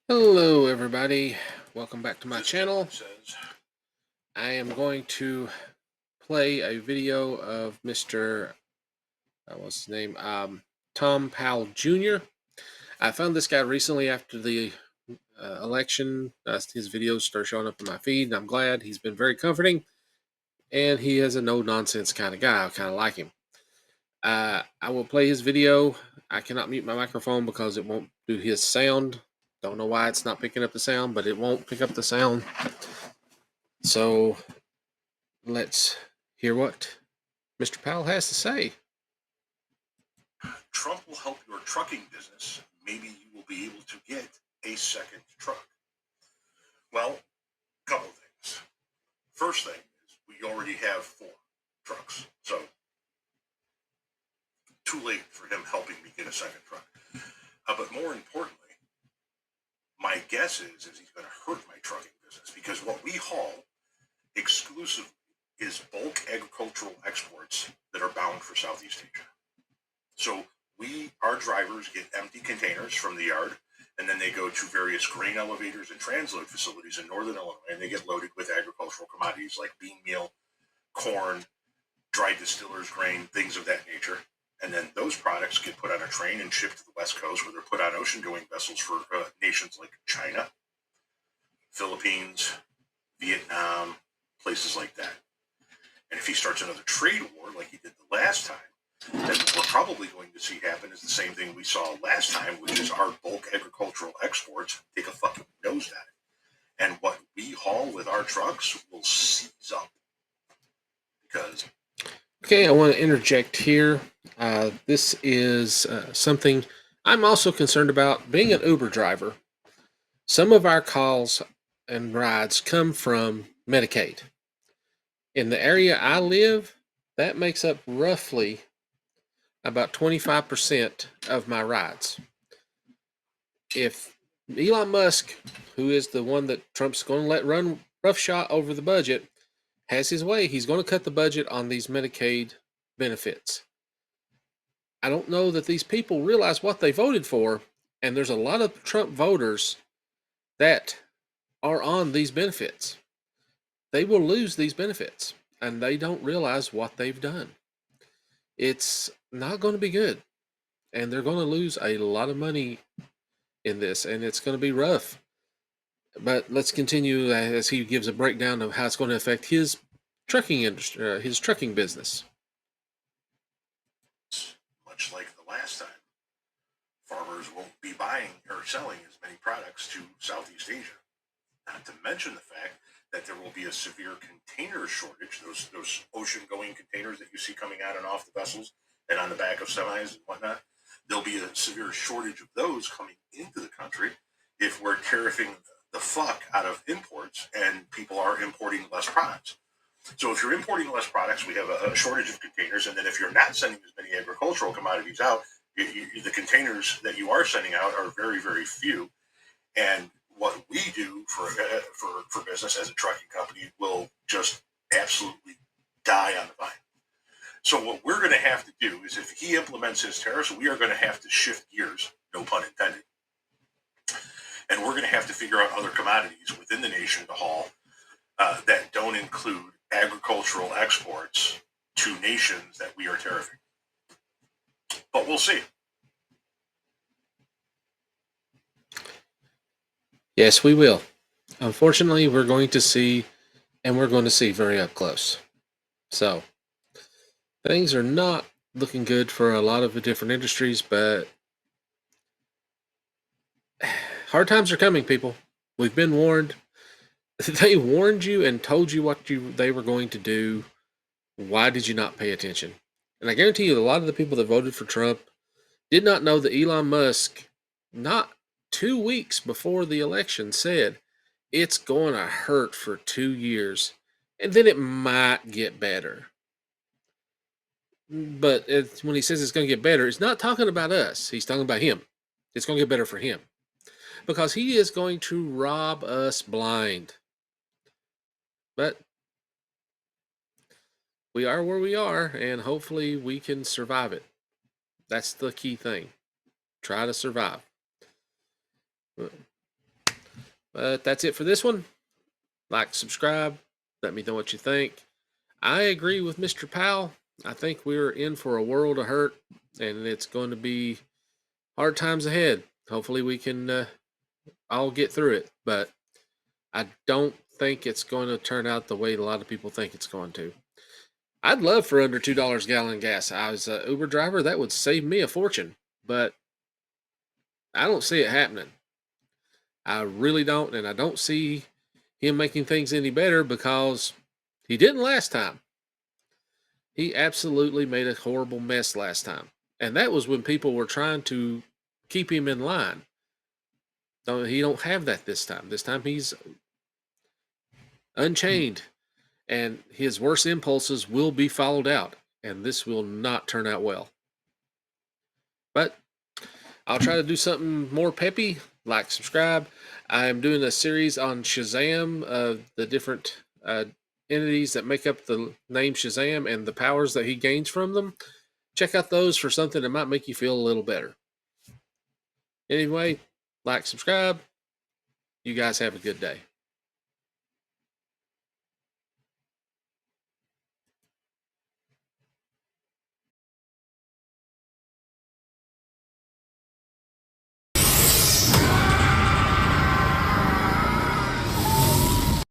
Hello, everybody. Welcome back to my This channel. gentleman says, I am going to play a video of Mr. What's his name? Tom Powell Jr. I found this guy recently after the election. His videos start showing up in my feed, and I'm glad. He's been very comforting, and he is a no nonsense kind of guy. I kind of like him. I will play his video. I cannot mute my microphone because it won't do his sound. Don't know why it's not picking up the sound, but it won't pick up the sound. So let's hear what Mr. Powell has to say. Trump will help your trucking business. Maybe you will be able to get a second truck. Well, a couple of things. First thing is we already have 4 trucks. So, too late for him helping me get a second truck. But more importantly, my guess is he's going to hurt my trucking business because what we haul exclusively is bulk agricultural exports that are bound for Southeast Asia. So our drivers get empty containers from the yard, and then they go to various grain elevators and transload facilities in northern Illinois, and they get loaded with agricultural commodities like bean meal, corn, dried distillers grain, things of that nature. And then those products get put on a train and shipped to the West Coast, where they're put on ocean-going vessels for nations like China, Philippines, Vietnam, places like that. And if he starts another trade war like he did the last time, then what we're probably going to see happen is the same thing we saw last time, which is our bulk agricultural exports take a fucking nosedive. And what we haul with our trucks will seize up. Because Okay, I want to interject here. This is something I'm also concerned about. Being an Uber driver, some of our calls and rides come from Medicaid. In the area I live, that makes up roughly about 25% of my rides. If Elon Musk, who is the one that Trump's going to let run roughshod over the budget, has his way, he's going to cut the budget on these Medicaid benefits. I don't know that these people realize what they voted for, and there's a lot of Trump voters that are on these benefits. They will lose these benefits, and they don't realize what they've done. It's not going to be good, and they're going to lose a lot of money in this, and it's going to be rough. But let's continue as he gives a breakdown of how it's going to affect his trucking industry, his trucking business. much like the last time, farmers won't be buying or selling as many products to Southeast Asia. Not to mention the fact that there will be a severe container shortage, those ocean-going containers that you see coming on and off the vessels and on the back of semis and whatnot. There'll be a severe shortage of those coming into the country if we're tariffing the fuck out of imports and people are importing less products. So if you're importing less products, we have a shortage of containers, and then if you're not sending as many agricultural commodities out, the containers that you are sending out are very, very few. And what we do for business as a trucking company will just absolutely die on the vine. So what we're going to have to do is, if he implements his tariffs, we are going to have to shift gears, no pun intended, and we're going to have to figure out other commodities within the nation to haul that don't include agricultural exports to nations that we are tariffing. But we'll see. Yes, we will. Unfortunately, we're going to see, and we're going to see very up close. So, things are not looking good for a lot of the different industries, but hard times are coming, people. We've been warned. They warned you and told you what they were going to do. Why did you not pay attention? And I guarantee you, a lot of the people that voted for Trump did not know that Elon Musk, not 2 weeks before the election, said it's going to hurt for 2 years and then it might get better. But when he says it's going to get better, it's not talking about us. He's talking about him. It's going to get better for him because he is going to rob us blind. But we are where we are, and hopefully we can survive it. That's the key thing. Try to survive. But that's it for this one. Like, subscribe. Let me know what you think. I agree with Mr. Powell. I think we're in for a world of hurt, and it's going to be hard times ahead. Hopefully, we can all get through it. But I don't think it's going to turn out the way a lot of people think it's going to. I'd love for under $2 a gallon gas. I was an Uber driver. That would save me a fortune. But I don't see it happening. I really don't. And I don't see him making things any better because he didn't last time. He absolutely made a horrible mess last time. And that was when people were trying to keep him in line. So he don't have that this time. This time he's unchained and his worst impulses will be followed out. And this will not turn out well. But I'll try to do something more peppy. Like, subscribe. I'm doing a series on Shazam, the different entities that make up the name Shazam and the powers that he gains from them. Check out those for something that might make you feel a little better. Anyway, like, subscribe. You guys have a good day.